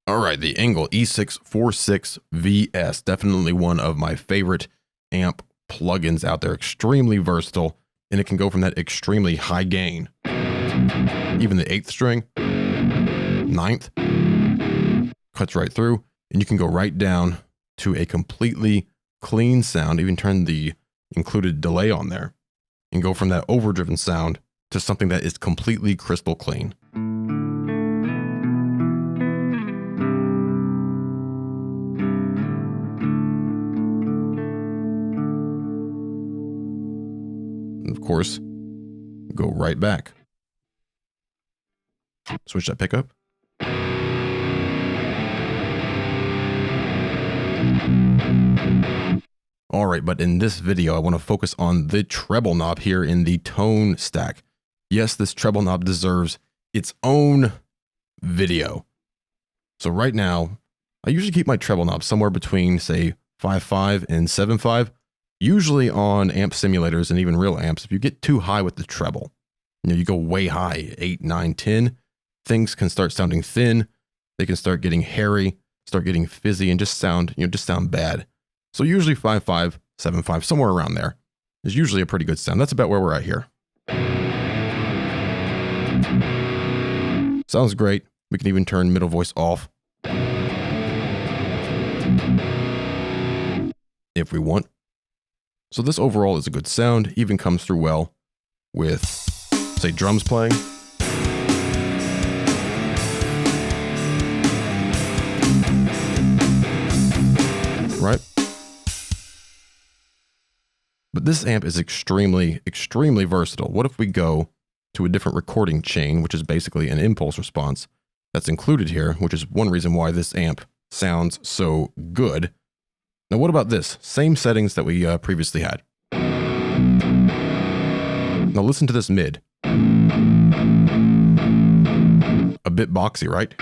All right, the ENGL E646 VS, definitely one of my favorite amp plugins out there. Extremely versatile, and it can go from that extremely high gain, even the 8th string, 9th, cuts right through, and you can go right down to a completely clean sound, even turn the included delay on there, and go from that overdriven sound to something that is completely crystal clean. And of course, go right back. Switch that pickup. All right, but in this video, I want to focus on the treble knob here in the tone stack. Yes, this treble knob deserves its own video. So right now, I usually keep my treble knob somewhere between, say, 5.5 and 7.5. Usually on amp simulators and even real amps, if you get too high with the treble, you go way high, 8, 9, 10, things can start sounding thin. They can start getting hairy, start getting fizzy, and just sound bad. So usually 5.5, 7.5, somewhere around there is usually a pretty good sound. That's about where we're at here. Sounds great. We can even turn middle voice off if we want. So this overall is a good sound, even comes through well with, say, drums playing. Right? But this amp is extremely, extremely versatile. What if we go to a different recording chain, which is basically an impulse response that's included here, which is one reason why this amp sounds so good. Now, what about this? Same settings that we previously had. Now listen to this mid. A bit boxy, right?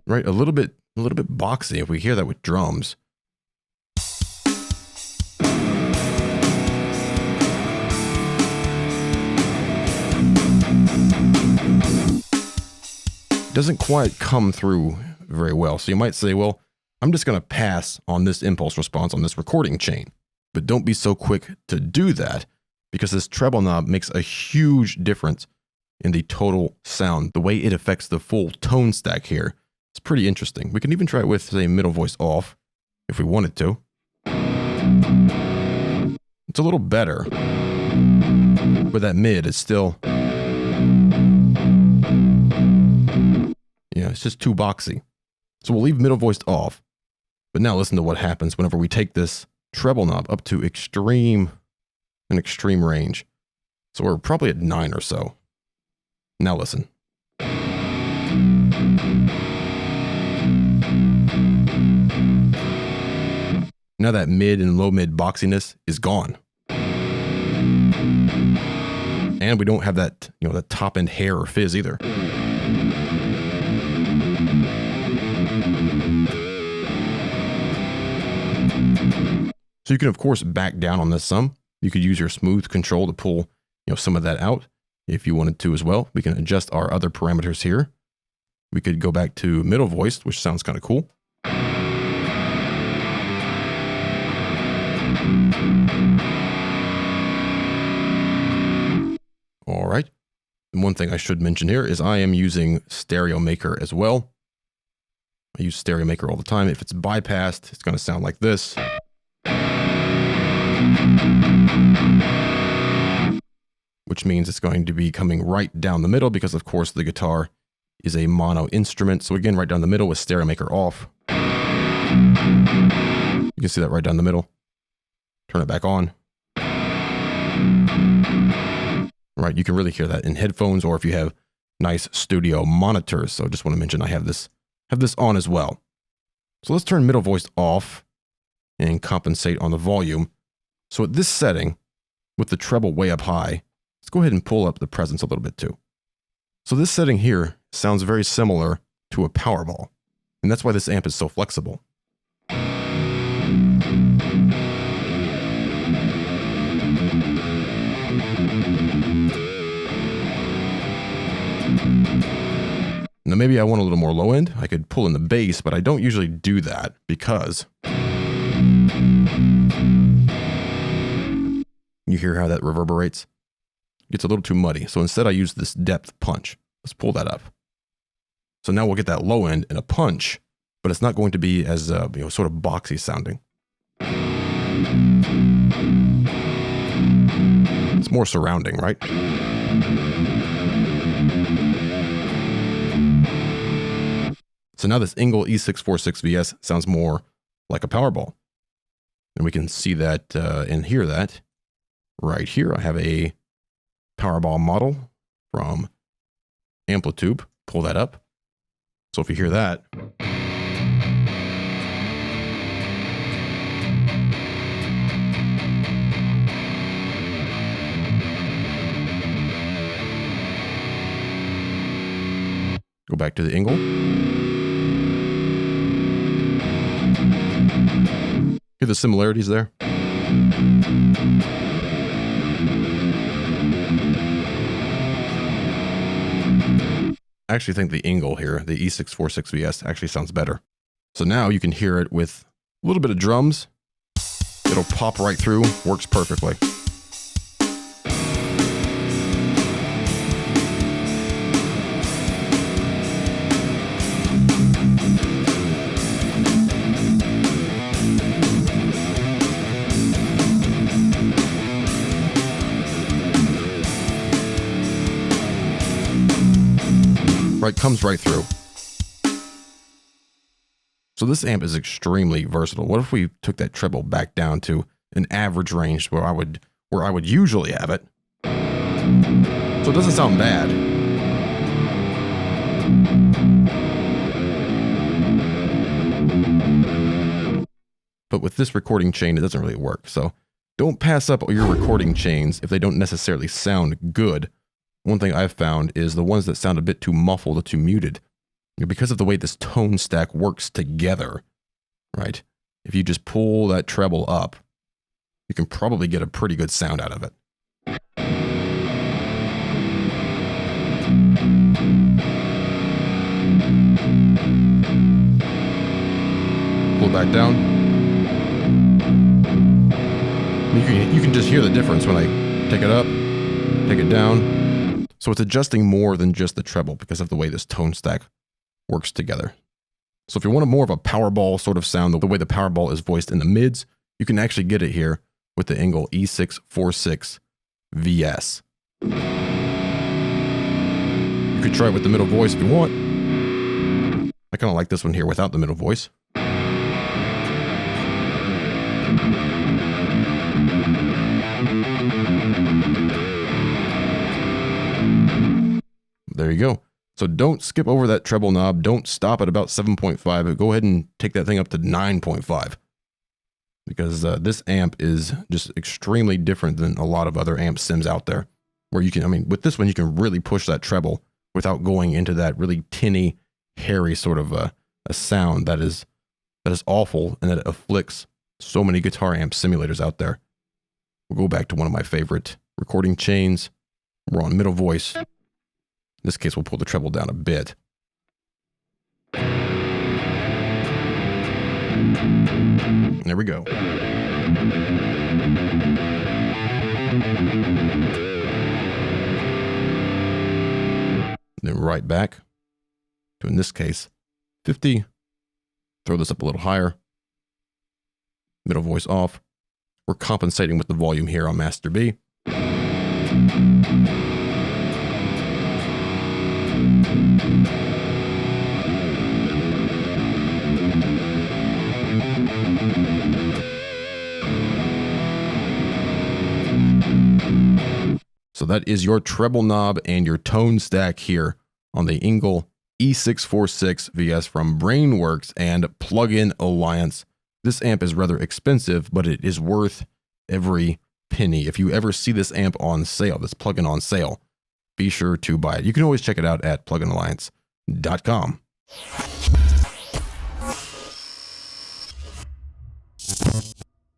Right, a little bit boxy if we hear that with drums. Doesn't quite come through very well. So you might say, well, I'm just going to pass on this impulse response on this recording chain. But don't be so quick to do that, because this treble knob makes a huge difference in the total sound. The way it affects the full tone stack here is pretty interesting. We can even try it with, say, middle voice off if we wanted to. It's a little better, but that mid is still, yeah, it's just too boxy. So we'll leave middle voiced off. But now listen to what happens whenever we take this treble knob up to an extreme range. So we're probably at 9 or so. Now listen. Now that mid and low mid boxiness is gone. And we don't have that, that top end hair or fizz either. So you can, of course, back down on this some. You could use your smooth control to pull, some of that out if you wanted to as well. We can adjust our other parameters here. We could go back to middle voice, which sounds kind of cool. All right. And one thing I should mention here is I am using Stereo Maker as well. I use Stereo Maker all the time. If it's bypassed, it's going to sound like this. Which means it's going to be coming right down the middle because, of course, the guitar is a mono instrument. So again, right down the middle with Stereo Maker off. You can see that right down the middle. Turn it back on. Right, you can really hear that in headphones or if you have nice studio monitors. So just want to mention I have this on as well. So let's turn middle voice off and compensate on the volume. So at this setting, with the treble way up high, let's go ahead and pull up the presence a little bit too. So this setting here sounds very similar to a Powerball, and that's why this amp is so flexible. maybe I want a little more low end. I could pull in the bass, but I don't usually do that because you hear how that reverberates? It gets a little too muddy. So instead I use this depth punch. Let's pull that up. So now we'll get that low end and a punch, but it's not going to be as sort of boxy sounding. It's more surrounding, right? So now this ENGL E646 VS sounds more like a Powerball. And we can see that and hear that right here. I have a Powerball model from Amplitube. Pull that up. So if you hear that, go back to the ENGL. Hear the similarities there? I actually think the ENGL here, the E646 VS, actually sounds better. So now you can hear it with a little bit of drums. It'll pop right through, works perfectly. Right, comes right through. So this amp is extremely versatile. What if we took that treble back down to an average range where I would usually have it? So it doesn't sound bad. But with this recording chain, it doesn't really work. So don't pass up your recording chains if they don't necessarily sound good. One thing I've found is the ones that sound a bit too muffled or too muted, because of the way this tone stack works together, right? If you just pull that treble up, you can probably get a pretty good sound out of it. Pull it back down. You can just hear the difference when I take it up, take it down. So it's adjusting more than just the treble because of the way this tone stack works together. So if you want more of a Powerball sort of sound, the way the Powerball is voiced in the mids, you can actually get it here with the ENGL E646 VS. You could try it with the middle voice if you want. I kind of like this one here without the middle voice. There you go. So don't skip over that treble knob. Don't stop at about 7.5. Go ahead and take that thing up to 9.5. Because this amp is just extremely different than a lot of other amp sims out there. Where you can, I mean, with this one, you can really push that treble without going into that really tinny, hairy sort of a sound that is awful and that afflicts so many guitar amp simulators out there. We'll go back to one of my favorite recording chains. We're on middle voice. In this case, we'll pull the treble down a bit. There we go. Then right back to, in this case, 50. Throw this up a little higher. Middle voice off. We're compensating with the volume here on Master B. So that is your treble knob and your tone stack here on the ENGL E646 VS from Brainworx and Plugin Alliance. This amp is rather expensive, but it is worth every penny. If you ever see this amp on sale, this plugin on sale, be sure to buy it. You can always check it out at pluginalliance.com.